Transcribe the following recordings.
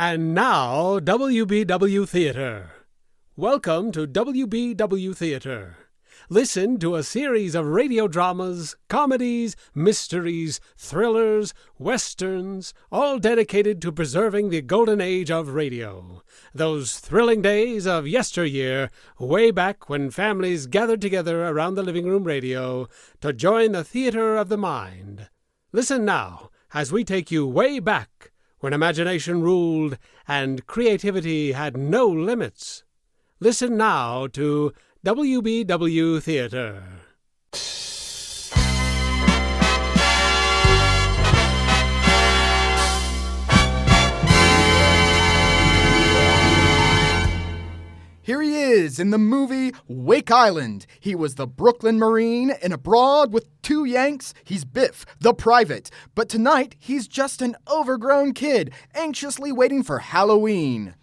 And now, WBW Theater. Welcome to WBW Theater. Listen to a series of radio dramas, comedies, mysteries, thrillers, westerns, all dedicated to preserving the golden age of radio. Those thrilling days of yesteryear, way back when families gathered together around the living room radio to join the theater of the mind. Listen now as we take you way back when imagination ruled and creativity had no limits. Listen now to WBW Theater. Here he is in the movie Wake Island. He was the Brooklyn Marine in Abroad with two Yanks. He's Biff, the private. But tonight, he's just an overgrown kid, anxiously waiting for Halloween.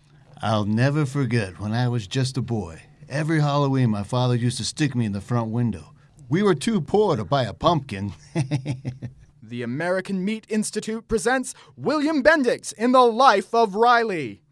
I'll never forget when I was just a boy. Every Halloween, my father used to stick me in the front window. We were too poor to buy a pumpkin. The American Meat Institute presents William Bendix in The Life of Riley.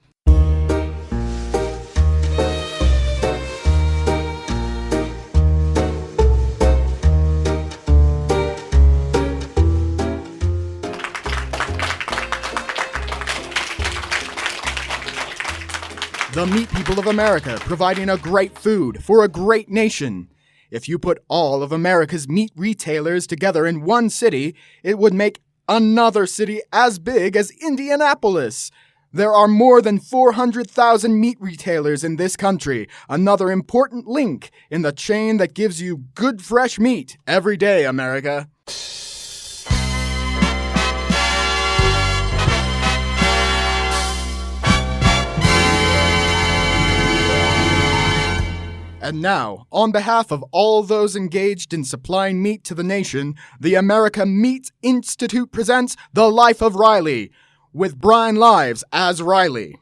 The meat people of America providing a great food for a great nation. If you put all of America's meat retailers together in one city, it would make another city as big as Indianapolis. There are more than 400,000 meat retailers in this country, another important link in the chain that gives you good fresh meat every day, America. And now, on behalf of all those engaged in supplying meat to the nation, the America Meat Institute presents The Life of Riley, with Brian Lives as Riley.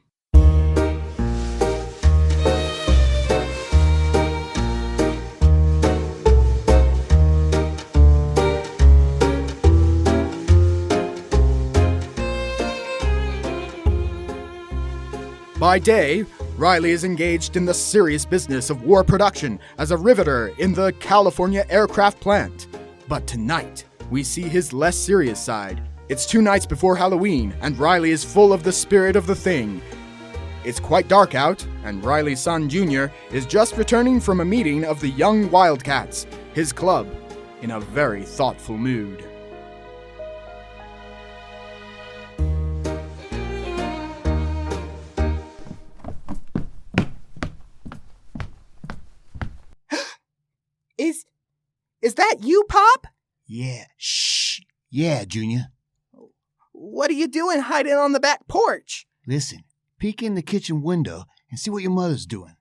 By day, Riley is engaged in the serious business of war production as a riveter in the California aircraft plant. But tonight, we see his less serious side. It's 2 nights before Halloween, and Riley is full of the spirit of the thing. It's quite dark out, and Riley's son, Junior, is just returning from a meeting of the Young Wildcats, his club, in a very thoughtful mood. Is that you, Pop? Yeah, shh. Yeah, Junior. What are you doing hiding on the back porch? Listen, peek in the kitchen window and see what your mother's doing.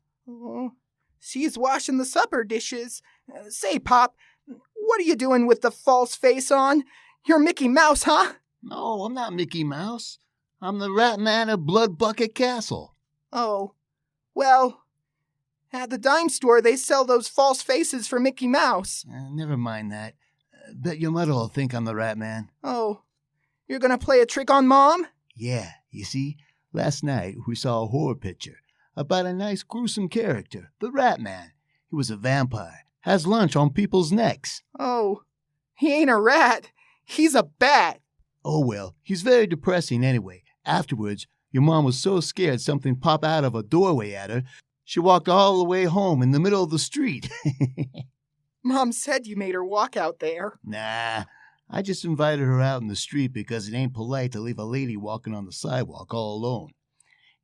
She's washing the supper dishes. Say, Pop, what are you doing with the false face on? You're Mickey Mouse, huh? No, I'm not Mickey Mouse. I'm the Rat Man of Blood Bucket Castle. Oh, well, at the dime store they sell those false faces for Mickey Mouse. Never mind that. Bet your mother will think I'm the Rat Man. Oh, you're gonna play a trick on Mom? Yeah, you see, last night we saw a horror picture about a nice gruesome character, the Rat Man. He was a vampire, has lunch on people's necks. Oh, he ain't a rat. He's a bat. Oh well, he's very depressing anyway. Afterwards, your mom was so scared something popped out of a doorway at her, she walked all the way home in the middle of the street. Mom said you made her walk out there. Nah, I just invited her out in the street because it ain't polite to leave a lady walking on the sidewalk all alone.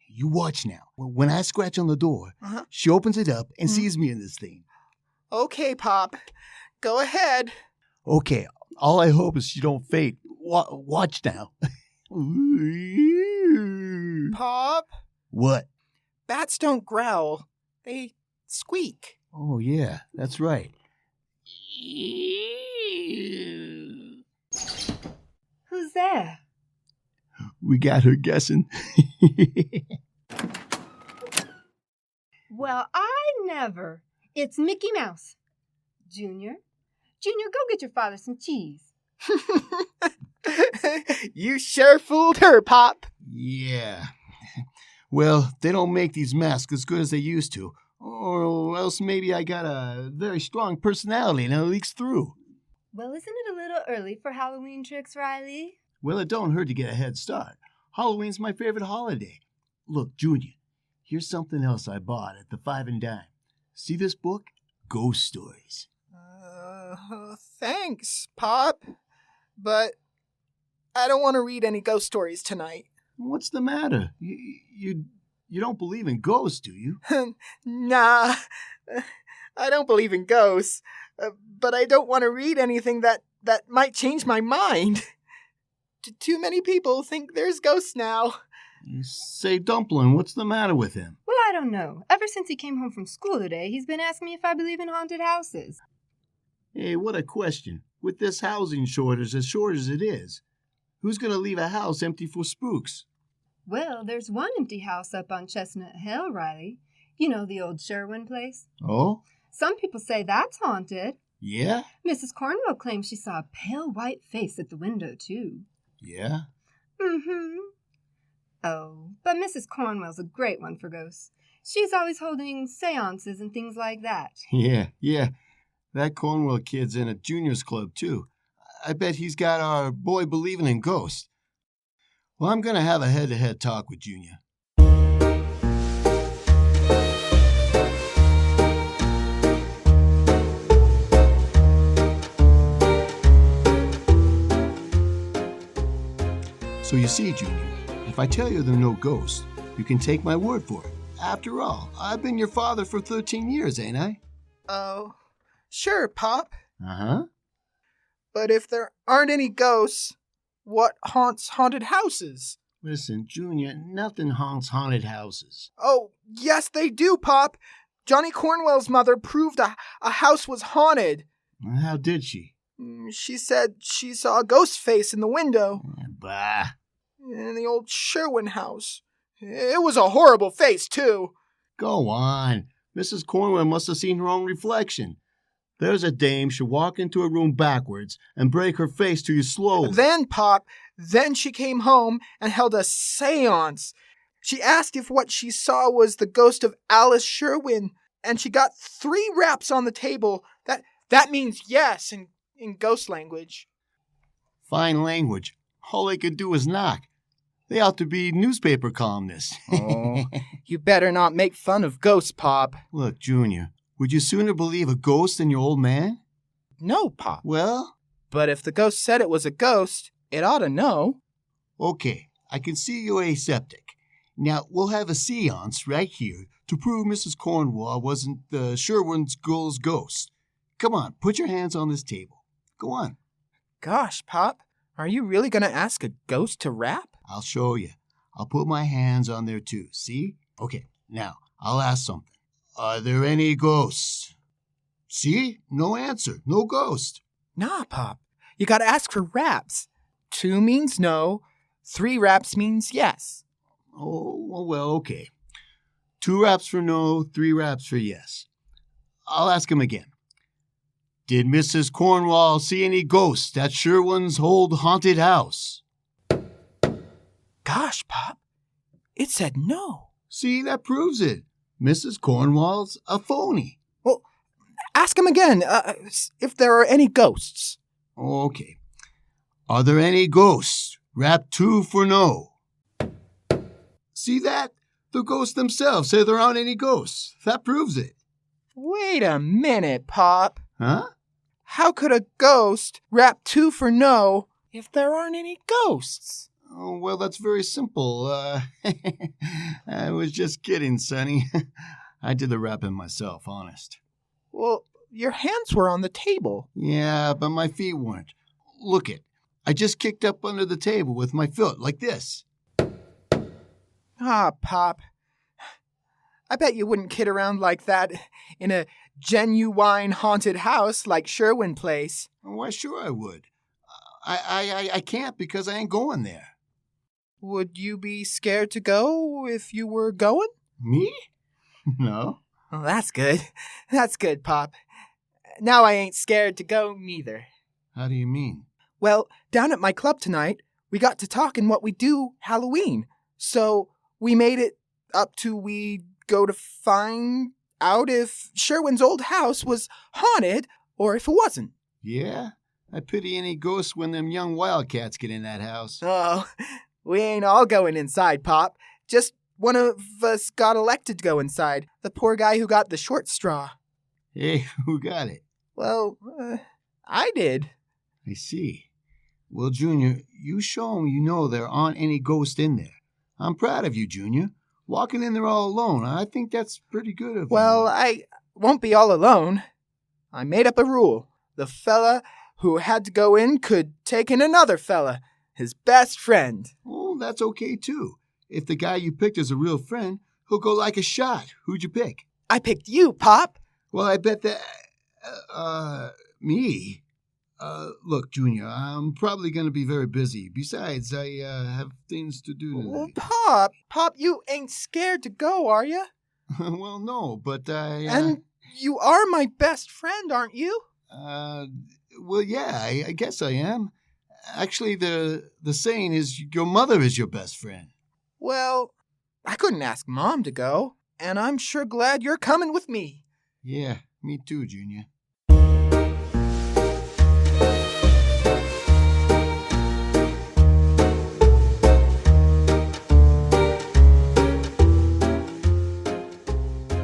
You watch now. When I scratch on the door, she opens it up and sees me in this thing. Okay, Pop. Go ahead. Okay, all I hope is she don't faint. Watch now. Pop? What? Bats don't growl. They squeak. Oh, yeah, that's right. Who's there? We got her guessing. Well, I never. It's Mickey Mouse. Junior, go get your father some cheese. You sure fooled her, Pop. Yeah. Well, they don't make these masks as good as they used to. Or else maybe I got a very strong personality and it leaks through. Well, isn't it a little early for Halloween tricks, Riley? Well, it don't hurt to get a head start. Halloween's my favorite holiday. Look, Junior, here's something else I bought at the 5 and Dime. See this book? Ghost Stories. Thanks, Pop. But I don't want to read any ghost stories tonight. What's the matter? You don't believe in ghosts, do you? Nah, I don't believe in ghosts. But I don't want to read anything that might change my mind. Too many people think there's ghosts now. Say, Dumpling, what's the matter with him? Well, I don't know. Ever since he came home from school today, he's been asking me if I believe in haunted houses. Hey, what a question. With this housing shortage as short as it is, who's going to leave a house empty for spooks? Well, there's one empty house up on Chestnut Hill, Riley. You know, the old Sherwin place. Oh? Some people say that's haunted. Yeah? Mrs. Cornwell claims she saw a pale white face at the window, too. Yeah? Mm-hmm. Oh, but Mrs. Cornwell's a great one for ghosts. She's always holding seances and things like that. Yeah. That Cornwell kid's in a juniors club, too. I bet he's got our boy believing in ghosts. Well, I'm going to have a head-to-head talk with Junior. So you see, Junior, if I tell you there are no ghosts, you can take my word for it. After all, I've been your father for 13 years, ain't I? Oh, sure, Pop. Uh-huh. But if there aren't any ghosts, what haunts haunted houses? Listen, Junior, nothing haunts haunted houses. Oh, yes, they do, Pop. Johnny Cornwell's mother proved a house was haunted. How did she? She said she saw a ghost face in the window. Bah. In the old Sherwin house. It was a horrible face, too. Go on. Mrs. Cornwell must have seen her own reflection. There's a dame should walk into a room backwards and break her face to you slowly. Then, Pop, she came home and held a seance. She asked if what she saw was the ghost of Alice Sherwin, and she got 3 raps on the table. That means yes in ghost language. Fine language. All they could do is knock. They ought to be newspaper columnists. Oh, you better not make fun of ghosts, Pop. Look, Junior, would you sooner believe a ghost than your old man? No, Pop. Well? But if the ghost said it was a ghost, it ought to know. Okay, I can see you're aseptic. Now, we'll have a seance right here to prove Mrs. Cornwell wasn't the Sherwin's girl's ghost. Come on, put your hands on this table. Go on. Gosh, Pop, are you really going to ask a ghost to rap? I'll show you. I'll put my hands on there too, see? Okay, now, I'll ask something. Are there any ghosts? See? No answer. No ghost. Nah, Pop. You got to ask for raps. 2 means no. 3 raps means yes. Oh, well, okay. 2 raps for no, 3 raps for yes. I'll ask him again. Did Mrs. Cornwell see any ghosts at Sherwin's old haunted house? Gosh, Pop. It said no. See, that proves it. Mrs. Cornwell's a phony. Well, ask him again, if there are any ghosts. Okay. Are there any ghosts? Rap 2 for no. See that? The ghosts themselves say there aren't any ghosts. That proves it. Wait a minute, Pop. Huh? How could a ghost rap 2 for no if there aren't any ghosts? Oh, well, that's very simple. I was just kidding, Sonny. I did the rapping myself, honest. Well, your hands were on the table. Yeah, but my feet weren't. Look it. I just kicked up under the table with my foot, like this. Ah, Pop. I bet you wouldn't kid around like that in a genuine haunted house like Sherwin Place. Why, sure I would. I can't because I ain't going there. Would you be scared to go if you were going? Me? No. Well, that's good. That's good, Pop. Now I ain't scared to go neither. How do you mean? Well, down at my club tonight, we got to talking what we do Halloween. So, we made it up to we go to find out if Sherwin's old house was haunted or if it wasn't. Yeah? I pity any ghosts when them young wildcats get in that house. Oh, we ain't all going inside, Pop. Just one of us got elected to go inside. The poor guy who got the short straw. Hey, who got it? Well, I did. I see. Well, Junior, you show 'em you know there aren't any ghosts in there. I'm proud of you, Junior. Walking in there all alone, I think that's pretty good of you. Well, I won't be all alone. I made up a rule. The fella who had to go in could take in another fella, his best friend. Oh, that's okay, too. If the guy you picked is a real friend, he'll go like a shot. Who'd you pick? I picked you, Pop. Well, I bet that... me? Look, Junior, I'm probably going to be very busy. Besides, I have things to do Well, tonight. Pop, you ain't scared to go, are you? Well, no, but I... And you are my best friend, aren't you? Well, yeah, I guess I am. Actually, the saying is your mother is your best friend. Well, I couldn't ask Mom to go, and I'm sure glad you're coming with me. Yeah, me too, Junior.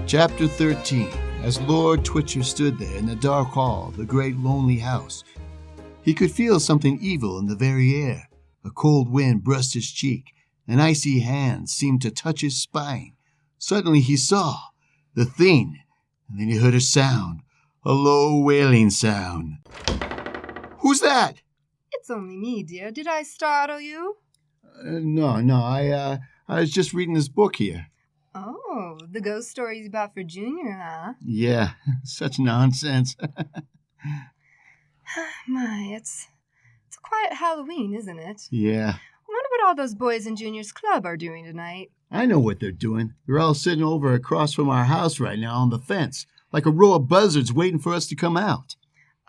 Chapter 13. As Lord Twitcher stood there in the dark hall of the great lonely house, he could feel something evil in the very air. A cold wind brushed his cheek. An icy hand seemed to touch his spine. Suddenly he saw the thing, and then he heard a sound, a low wailing sound. Who's that? It's only me, dear. Did I startle you? No, I was just reading this book here. Oh, the ghost stories about for Junior, huh? Yeah, such nonsense. My, it's a quiet Halloween, isn't it? Yeah. I wonder what all those boys in Junior's club are doing tonight. I know what they're doing. They're all sitting over across from our house right now on the fence, like a row of buzzards waiting for us to come out.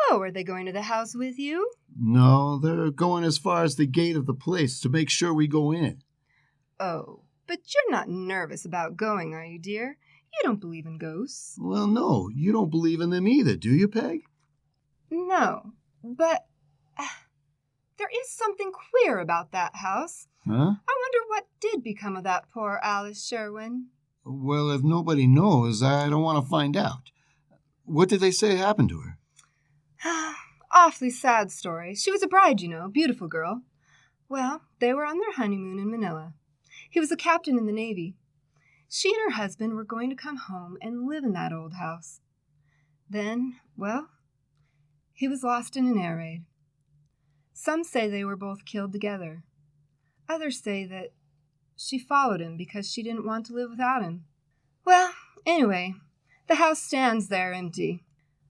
Oh, are they going to the house with you? No, they're going as far as the gate of the place to make sure we go in. Oh, but you're not nervous about going, are you, dear? You don't believe in ghosts. Well, no, you don't believe in them either, do you, Peg? No, but there is something queer about that house. Huh? I wonder what did become of that poor Alice Sherwin. Well, if nobody knows, I don't want to find out. What did they say happened to her? Awfully sad story. She was a bride, you know, beautiful girl. Well, they were on their honeymoon in Manila. He was a captain in the Navy. She and her husband were going to come home and live in that old house. Then, well, he was lost in an air raid. Some say they were both killed together. Others say that she followed him because she didn't want to live without him. Well, anyway, the house stands there empty,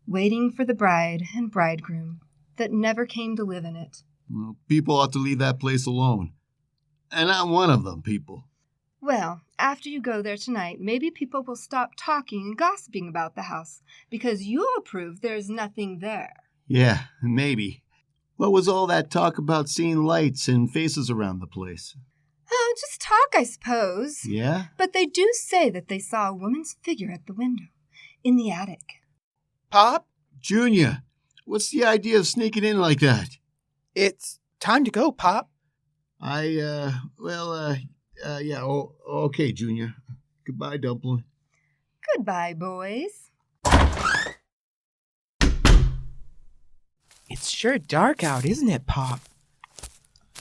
waiting for the bride and bridegroom that never came to live in it. Well, people ought to leave that place alone. And I'm one of them, people. Well, after you go there tonight, maybe people will stop talking and gossiping about the house, because you'll prove there's nothing there. Yeah, maybe. What was all that talk about seeing lights and faces around the place? Oh, just talk, I suppose. Yeah? But they do say that they saw a woman's figure at the window, in the attic. Pop, Junior, what's the idea of sneaking in like that? it's time to go, Pop. Yeah, okay, Junior. Goodbye, Dumpling. Goodbye, boys. It's sure dark out, isn't it, Pop?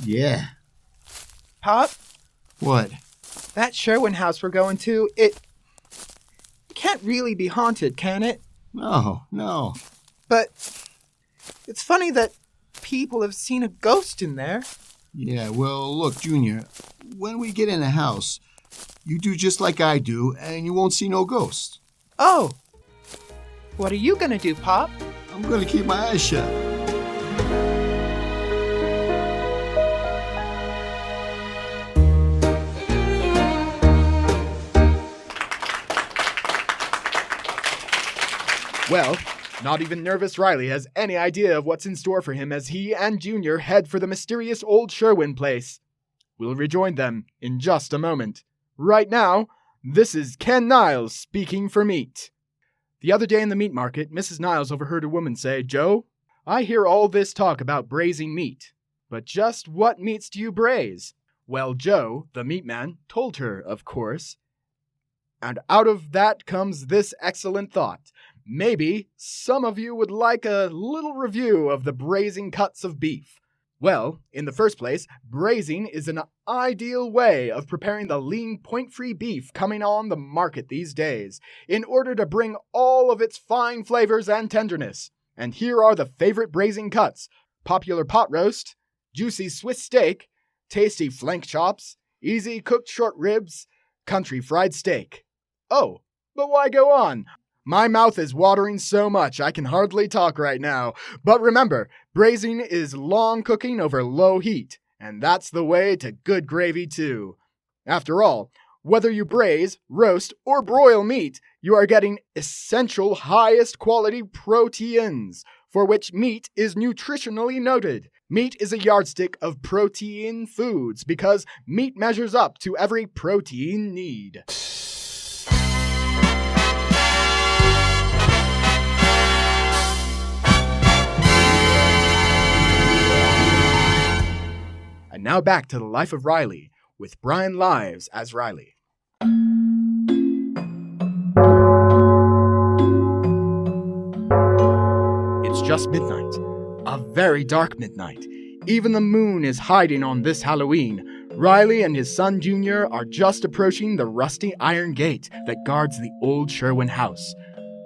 Yeah. Pop, What? that Sherwin house we're going to, it can't really be haunted, can it? No. But it's funny that people have seen a ghost in there. Yeah, well, look, Junior, when we get in the house, you do just like I do, and you won't see no ghosts. Oh, what are you gonna do, Pop? I'm gonna keep my eyes shut. Well, not even nervous Riley has any idea of what's in store for him as he and Junior head for the mysterious old Sherwin place. We'll rejoin them in just a moment. Right now, this is Ken Niles speaking for meat. The other day in the meat market, Mrs. Niles overheard a woman say, "Joe, I hear all this talk about braising meat, but just what meats do you braise?" Well, Joe, the meat man, told her, of course. And out of that comes this excellent thought. Maybe some of you would like a little review of the braising cuts of beef. Well, in the first place, braising is an ideal way of preparing the lean, point-free beef coming on the market these days, in order to bring all of its fine flavors and tenderness. And here are the favorite braising cuts: popular pot roast, juicy Swiss steak, tasty flank chops, easy cooked short ribs, country fried steak. Oh, but why go on? My mouth is watering so much I can hardly talk right now. But remember, braising is long cooking over low heat, and that's the way to good gravy too. After all, whether you braise, roast, or broil meat, you are getting essential highest quality proteins, for which meat is nutritionally noted. Meat is a yardstick of protein foods because meat measures up to every protein need. And now back to the life of Riley, with Brian Lives as Riley. It's just midnight. A very dark midnight. Even the moon is hiding on this Halloween. Riley and his son Junior are just approaching the rusty iron gate that guards the old Sherwin house,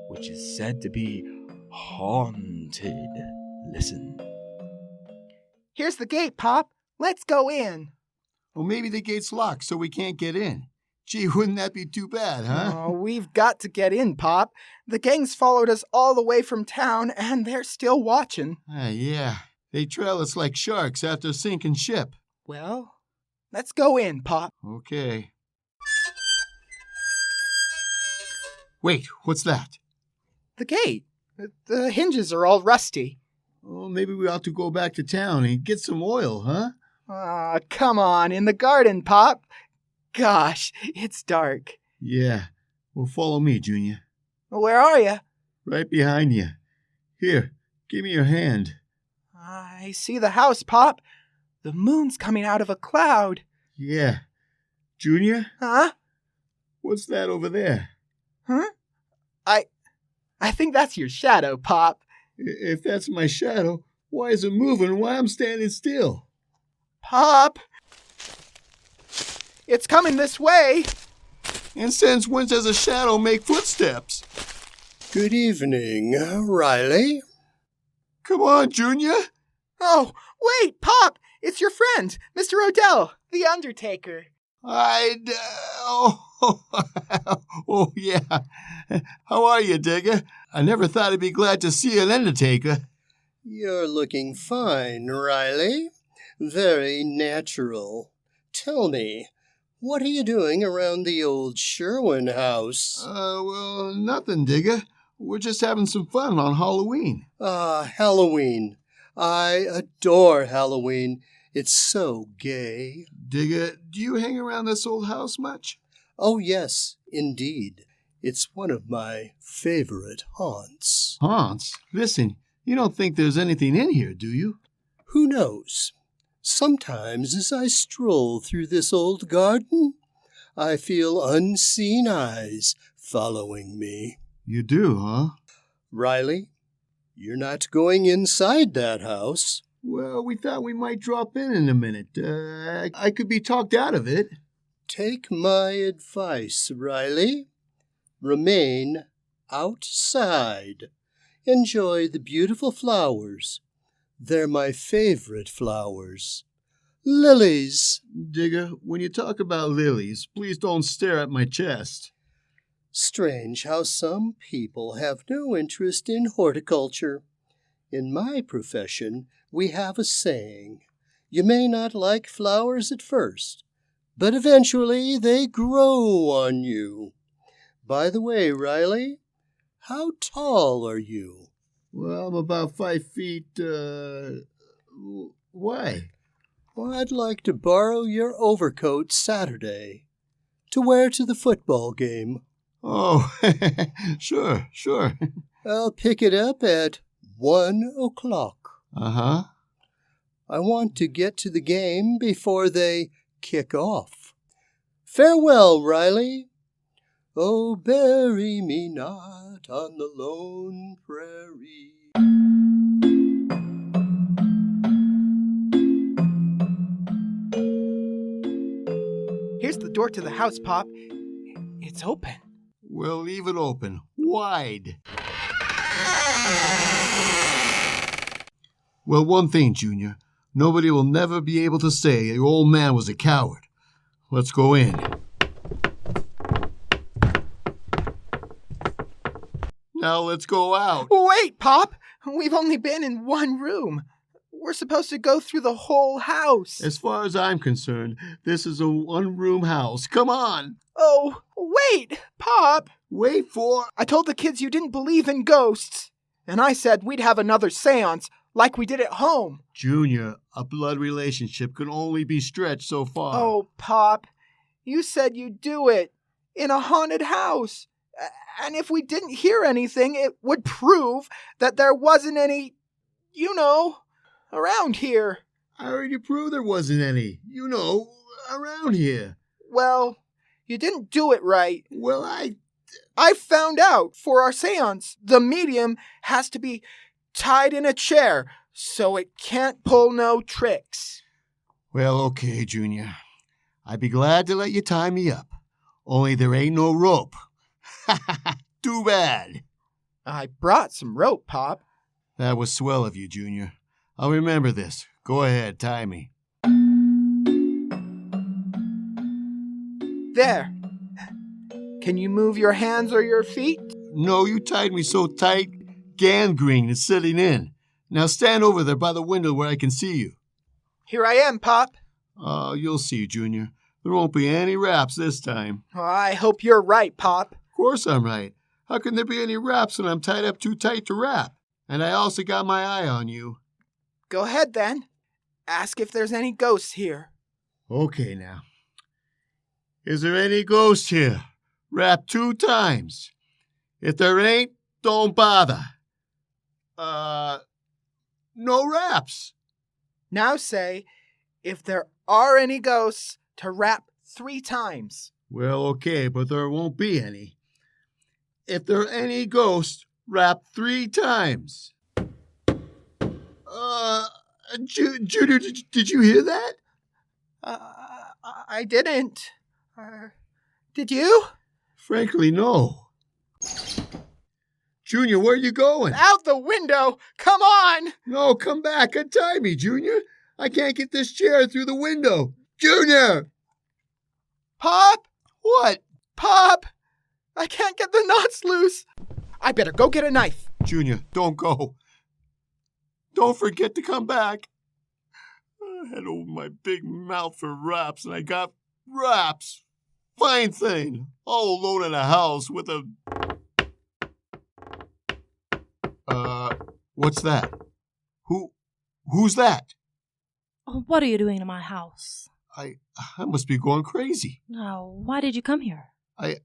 which is said to be haunted. Listen. Here's the gate, Pop. Let's go in. Well, maybe the gate's locked so we can't get in. Gee, wouldn't that be too bad, huh? Oh, we've got to get in, Pop. The gang's followed us all the way from town, and they're still watching. Yeah. They trail us like sharks after a sinking ship. Well, let's go in, Pop. Okay. Wait, what's that? The gate. The hinges are all rusty. Oh, maybe we ought to go back to town and get some oil, huh? Aw, come on, in the garden, Pop. Gosh, it's dark. Yeah. Well, follow me, Junior. Where are you? Right behind you. Here, give me your hand. I see the house, Pop. The moon's coming out of a cloud. Yeah. Junior? Huh? What's that over there? Huh? I think that's your shadow, Pop. If that's my shadow, why is it moving while I'm standing still? Pop! It's coming this way! And since when does a shadow make footsteps? Good evening, Riley. Come on, Junior. Oh, wait, Pop! It's your friend, Mr. Odell, the Undertaker. Oh, yeah. How are you, Digger? I never thought I'd be glad to see an Undertaker. You're looking fine, Riley. Very natural. Tell me, what are you doing around the old Sherwin house? Well, nothing, Digger. We're just having some fun on Halloween. Halloween. I adore Halloween. It's so gay. Digger, do you hang around this old house much? Oh, yes, indeed. It's one of my favorite haunts. Haunts? Listen, you don't think there's anything in here, do you? Who knows? Sometimes as I stroll through this old garden, I feel unseen eyes following me. You do, huh? Riley, you're not going inside that house. Well, we thought we might drop in a minute. I could be talked out of it. Take my advice, Riley. Remain outside. Enjoy the beautiful flowers. They're my favorite flowers. Lilies. Digger, when you talk about lilies, please don't stare at my chest. Strange how some people have no interest in horticulture. In my profession, we have a saying, you may not like flowers at first, but eventually they grow on you. By the way, Riley, how tall are you? Well, I'm about 5 feet, why? Well, I'd like to borrow your overcoat Saturday. to wear to the football game. Oh, sure. I'll pick it up at 1 o'clock. Uh-huh. I want to get to the game before they kick off. Farewell, Riley. Oh, bury me not on the lone prairie. Here's the door to the house, Pop. It's open. We'll leave it open, wide. Well, one thing, Junior. Nobody will never be able to say your old man was a coward. Let's go in. Now let's go out. Wait, Pop! We've only been in one room. We're supposed to go through the whole house. As far as I'm concerned, this is a one-room house. Come on. Oh, wait, Pop! Wait for... I told the kids you didn't believe in ghosts. And I said we'd have another seance like we did at home. Junior, a blood relationship can only be stretched so far. Oh, Pop, you said you'd do it in a haunted house. And if we didn't hear anything, it would prove that there wasn't any, around here. I already proved there wasn't any, around here. Well, you didn't do it right. Well, I found out for our seance, the medium has to be tied in a chair, so it can't pull no tricks. Well, okay, Junior. I'd be glad to let you tie me up. Only there ain't no rope. Too bad. I brought some rope, Pop. That was swell of you, Junior. I'll remember this. Go ahead, tie me. There. Can you move your hands or your feet? No, you tied me so tight, gangrene is sitting in. Now stand over there by the window where I can see you. Here I am, Pop. You'll see, Junior. There won't be any raps this time. Oh, I hope you're right, Pop. Of course I'm right. How can there be any raps when I'm tied up too tight to rap? And I also got my eye on you. Go ahead, then. Ask if there's any ghosts here. Okay, now. Is there any ghost here? Rap 2 times. If there ain't, don't bother. No raps. Now say, if there are any ghosts, to rap 3 times. Well, okay, but there won't be any. If there are any ghosts, rap 3 times. Junior, did you hear that? I didn't. Did you? Frankly, no. Junior, where are you going? Out the window! Come on! No, come back. Untie me, Junior. I can't get this chair through the window. Junior! Pop! What? Pop! I can't get the knots loose. I better go get a knife. Junior, don't go. Don't forget to come back. I had opened my big mouth for raps, and I got raps. Fine thing. All alone in a house with a... What's that? Who's that? What are you doing in my house? I must be going crazy. Now, why did you come here? I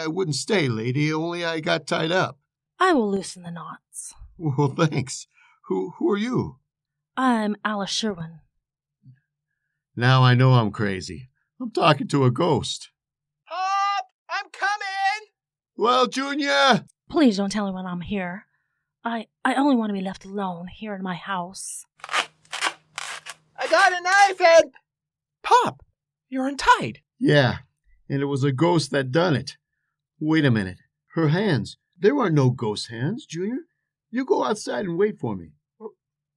wouldn't stay, lady, only I got tied up. I will loosen the knots. Well, thanks. Who are you? I'm Alice Sherwin. Now I know I'm crazy. I'm talking to a ghost. Pop! I'm coming! Well, Junior! Please don't tell anyone I'm here. I only want to be left alone here in my house. I got a knife, Ed! Pop! You're untied. Yeah, and it was a ghost that done it. Wait a minute. Her hands. There are no ghost hands, Junior. You go outside and wait for me.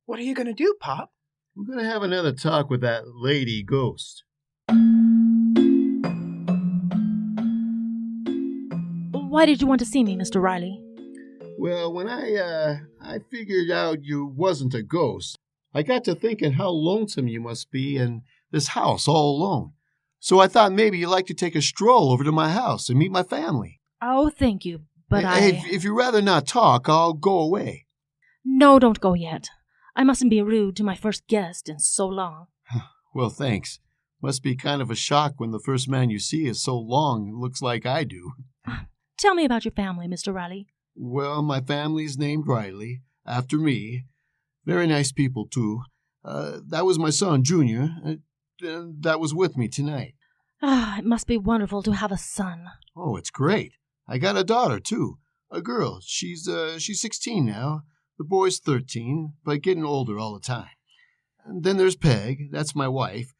What are you going to do, Pop? We're going to have another talk with that lady ghost. Why did you want to see me, Mr. Riley? Well, when I figured out you wasn't a ghost, I got to thinking how lonesome you must be in this house all alone. So I thought maybe you'd like to take a stroll over to my house and meet my family. Oh, thank you, but If you'd rather not talk, I'll go away. No, don't go yet. I mustn't be rude to my first guest in so long. Well, thanks. Must be kind of a shock when the first man you see is so long and looks like I do. Tell me about your family, Mr. Riley. Well, my family's named Riley, after me. Very nice people, too. That was my son, Junior, that was with me tonight. It must be wonderful to have a son. Oh, it's great. I got a daughter, too. A girl. She's 16 now. The boy's 13, but getting older all the time. And then there's Peg. That's my wife.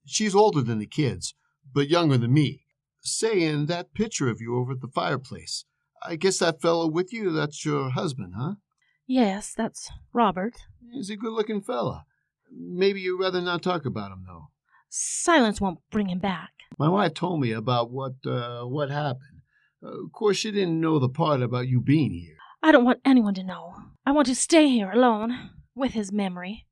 She's older than the kids, but younger than me. Say, in that picture of you over at the fireplace, I guess that fellow with you, that's your husband, huh? Yes, that's Robert. He's a good-looking fella. Maybe you'd rather not talk about him, though. Silence won't bring him back. My wife told me about what happened. Of course, she didn't know the part about you being here. I don't want anyone to know. I want to stay here alone, with his memory.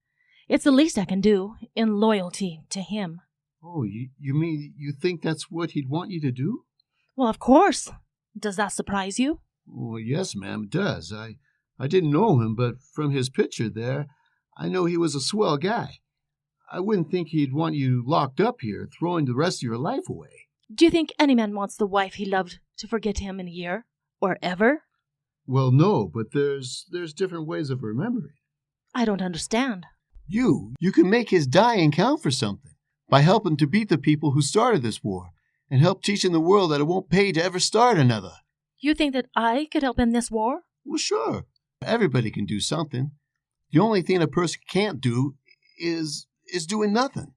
It's the least I can do, in loyalty to him. Oh, you mean you think that's what he'd want you to do? Well, of course. Does that surprise you? Well, yes, ma'am, it does. I didn't know him, but from his picture there, I know he was a swell guy. I wouldn't think he'd want you locked up here, throwing the rest of your life away. Do you think any man wants the wife he loved to forget him in a year? Or ever? Well, no, but there's different ways of remembering. I don't understand. You can make his dying count for something by helping to beat the people who started this war and help teaching the world that it won't pay to ever start another. You think that I could help in this war? Well, sure. Everybody can do something. The only thing a person can't do is doing nothing.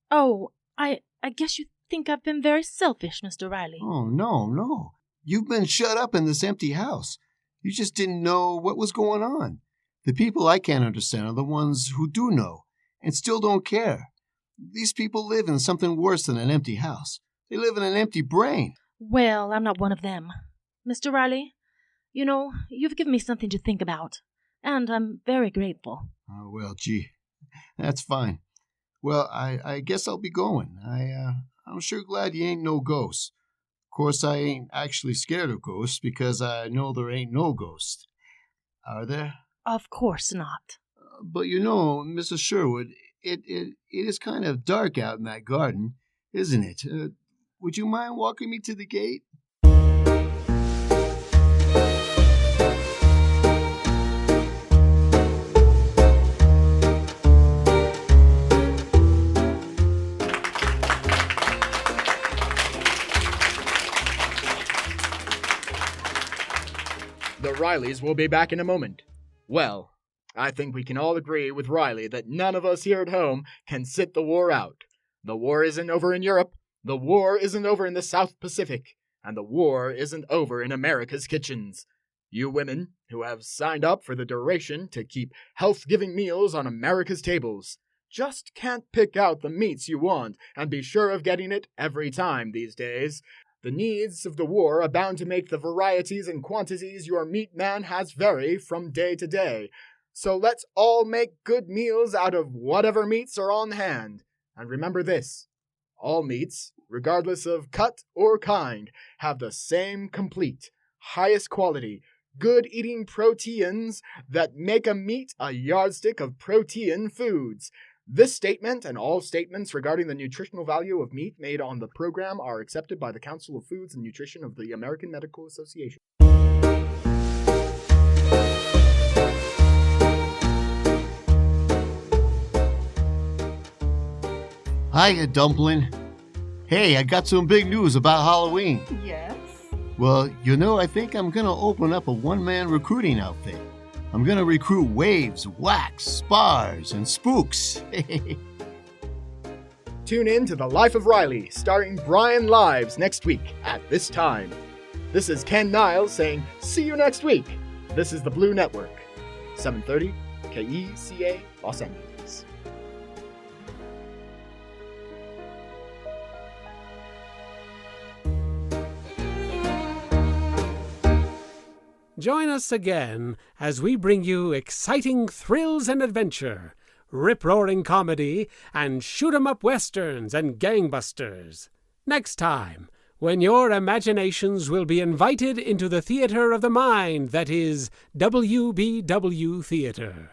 Oh, I guess you think I've been very selfish, Mr. Riley. Oh, no. You've been shut up in this empty house. You just didn't know what was going on. The people I can't understand are the ones who do know and still don't care. These people live in something worse than an empty house. They live in an empty brain. Well, I'm not one of them. Mr. Riley, you know, you've given me something to think about, and I'm very grateful. Oh, well, gee, that's fine. Well, I guess I'll be going. I'm sure glad you ain't no ghost. Of course, I ain't actually scared of ghosts because I know there ain't no ghost. Are there? Of course not. But you know, Mrs. Sherwood, it is kind of dark out in that garden, isn't it? Would you mind walking me to the gate? The Rileys will be back in a moment. Well, I think we can all agree with Riley that none of us here at home can sit the war out. The war isn't over in Europe, the war isn't over in the South Pacific, and the war isn't over in America's kitchens. You women who have signed up for the duration to keep health-giving meals on America's tables just can't pick out the meats you want and be sure of getting it every time these days. The needs of the war are bound to make the varieties and quantities your meat man has vary from day to day. So let's all make good meals out of whatever meats are on hand. And remember this, all meats, regardless of cut or kind, have the same complete, highest quality, good-eating proteins that make a meat a yardstick of protein foods. This statement and all statements regarding the nutritional value of meat made on the program are accepted by the Council of Foods and Nutrition of the American Medical Association. Hiya, Dumpling. Hey, I got some big news about Halloween. Yes? Well, you know, I think I'm going to open up a one-man recruiting outfit. I'm going to recruit Waves, Wax, Spars, and Spooks. Tune in to The Life of Riley, starring Brian Lives next week at this time. This is Ken Niles saying, see you next week. This is the Blue Network, 730 KECA, Los Angeles. Join us again as we bring you exciting thrills and adventure, rip-roaring comedy, and shoot-'em-up westerns and gangbusters. Next time, when your imaginations will be invited into the theater of the mind that is WBW Theater.